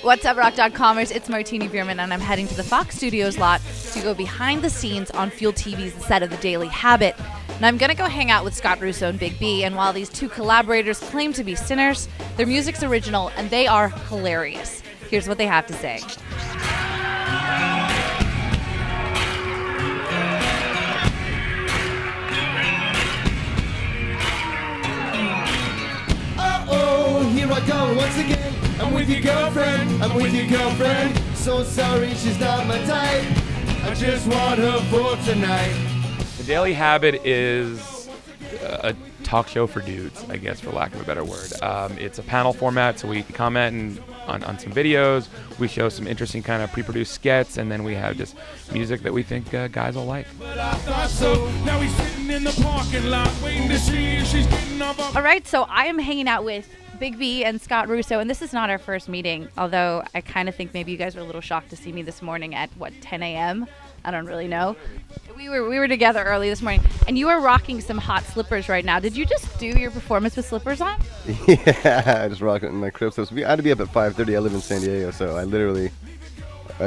What's up, Rock.comers? It's Martini Beerman, and I'm heading to the Fox Studios lot to go behind the scenes on Fuel TV's set of The Daily Habit. And I'm going to go hang out with Scott Russo and Big B, and while these two collaborators claim to be sinners, their music's original, and they are hilarious. Here's what they have to say. Uh-oh, here I go once again. I'm with your girlfriend, so sorry she's not my type. I just want her for tonight. The Daily Habit is a talk show for dudes, I guess, for lack of a better word. It's a panel format, so we comment on some videos, we show some interesting kind of pre-produced skits, and then we have just music that we think guys will like. All right, so I am hanging out with Big B and Scott Russo, and this is not our first meeting, although I kind of think maybe you guys were a little shocked to see me this morning at, 10 a.m.? I don't really know. We were together early this morning, and you are rocking some hot slippers right now. Did you just do your performance with slippers on? Yeah, I just rock it in my crib. So I had to be up at 5:30. I live in San Diego, so I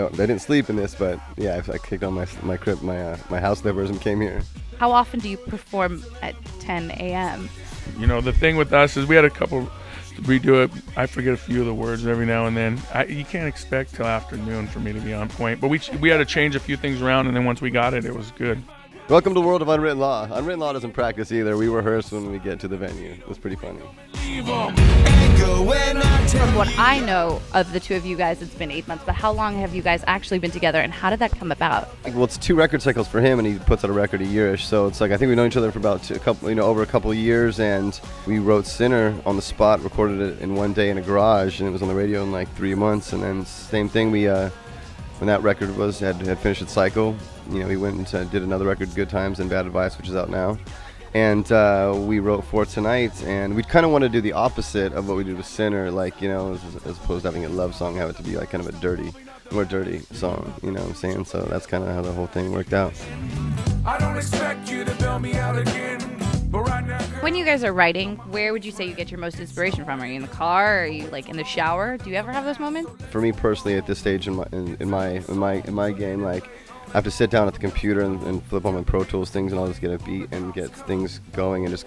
didn't sleep in this, but yeah, I kicked on my crib, my house slippers and came here. How often do you perform at 10 a.m.? You know, the thing with us is we had a couple redo it. I forget a few of the words every now and then. You can't expect till afternoon for me to be on point, but we had to change a few things around, and then once we got it, it was good. Welcome to the world of Unwritten Law. Unwritten Law doesn't practice either. We rehearse when we get to the venue. It was pretty funny. From what I know of the two of you guys, it's been 8 months, but how long have you guys actually been together, and how did that come about? Well, it's 2 record cycles for him, and he puts out a record a year-ish. So it's like, I think we've known each other for about over a couple of years, and we wrote Sinner on the spot, recorded it in one day in a garage, and it was on the radio in like 3 months. And then same thing, we when that record had finished its cycle, you know, we went and did another record, Good Times and Bad Advice, which is out now. And we wrote For Tonight, and we kind of want to do the opposite of what we did with Sinner, like, you know, as opposed to having a love song, have it to be like kind of a more dirty song, you know what I'm saying? So that's kind of how the whole thing worked out. I don't expect you to bail me out again, but right now. When you guys are writing, where would you say you get your most inspiration from? Are you in the car? Are you like in the shower? Do you ever have those moments? For me personally, at this stage in my game, like, I have to sit down at the computer and flip on my Pro Tools things, and I'll just get a beat and get things going, and just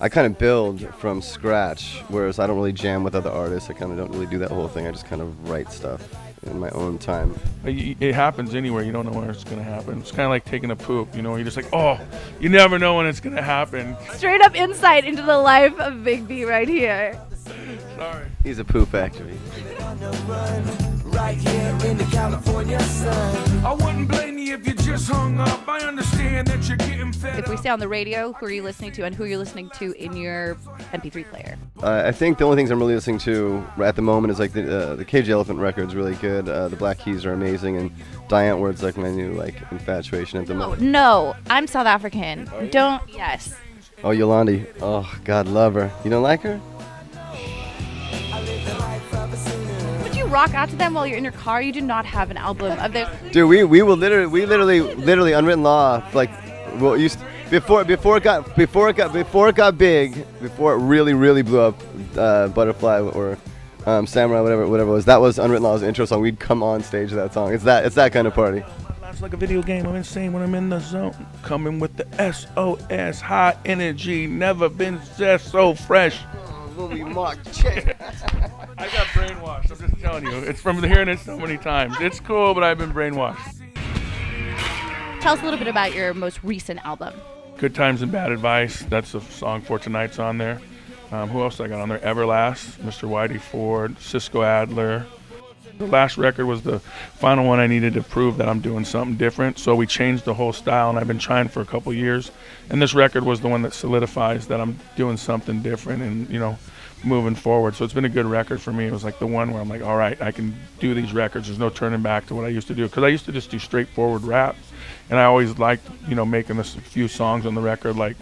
I kind of build from scratch, whereas I don't really jam with other artists. I kind of don't really do that whole thing. I just kind of write stuff in my own time. It happens anywhere. You don't know where it's going to happen. It's kind of like taking a poop, you know, you're just like, oh, you never know when it's going to happen. Straight up insight into the life of Big B right here. Sorry. He's a poo factory. Right here in the California sun. I wouldn't blame you if you just hung up. I understand that you're getting fed If we stay on the radio, who are you listening to, and who are you listening to in your MP3 player? I think the only things I'm really listening to at the moment is like the Cage the Elephant record's really good. The Black Keys are amazing, and Die Antwoord's like my new infatuation at the moment. No, I'm South African. Yes. Oh, Yolandi. Oh, God, love her. You don't like her? Would you rock out to them while you're in your car? You do not have an album of theirs. Dude, we literally Unwritten Law, like, well, before it got big, before it really blew up, Butterfly or Samurai, whatever it was. That was Unwritten Law's intro song. We'd come on stage to that song. It's that kind of party. It's like a video game. I'm insane when I'm in the zone. Coming with the SOS, high energy, never been just so fresh. Movie Mark Che. I got brainwashed. I'm just telling you. It's from hearing it so many times. It's cool, but I've been brainwashed. Tell us a little bit about your most recent album. Good Times and Bad Advice. That's the song For Tonight's on there. Who else I got on there? Everlast, Mr. Whitey Ford, Cisco Adler. The last record was the final one I needed to prove that I'm doing something different. So we changed the whole style, and I've been trying for a couple years. And this record was the one that solidifies that I'm doing something different and, you know, moving forward. So it's been a good record for me. It was like the one where I'm like, all right, I can do these records. There's no turning back to what I used to do. Because I used to just do straightforward rap. And I always liked, you know, making a few songs on the record like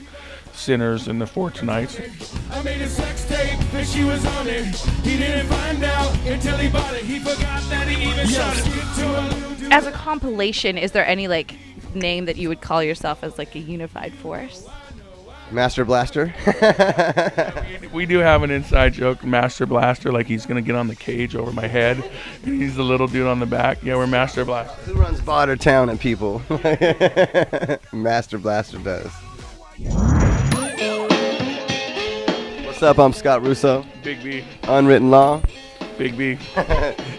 Sinners and the For Tonight's. I made a sex tape and she was on it. He didn't find out until he bought it. He forgot that he even shot it. As a compilation, is there any like name that you would call yourself as like a unified force? MasterBlaster. We do have an inside joke, MasterBlaster, like he's going to get on the cage over my head. And he's the little dude on the back. Yeah, we're MasterBlaster. Who runs Botter Town and people? MasterBlaster does. What's up? I'm Scott Russo. Big B. Unwritten Law. Big B.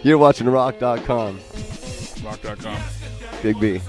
You're watching rock.com. Rock.com. Big B.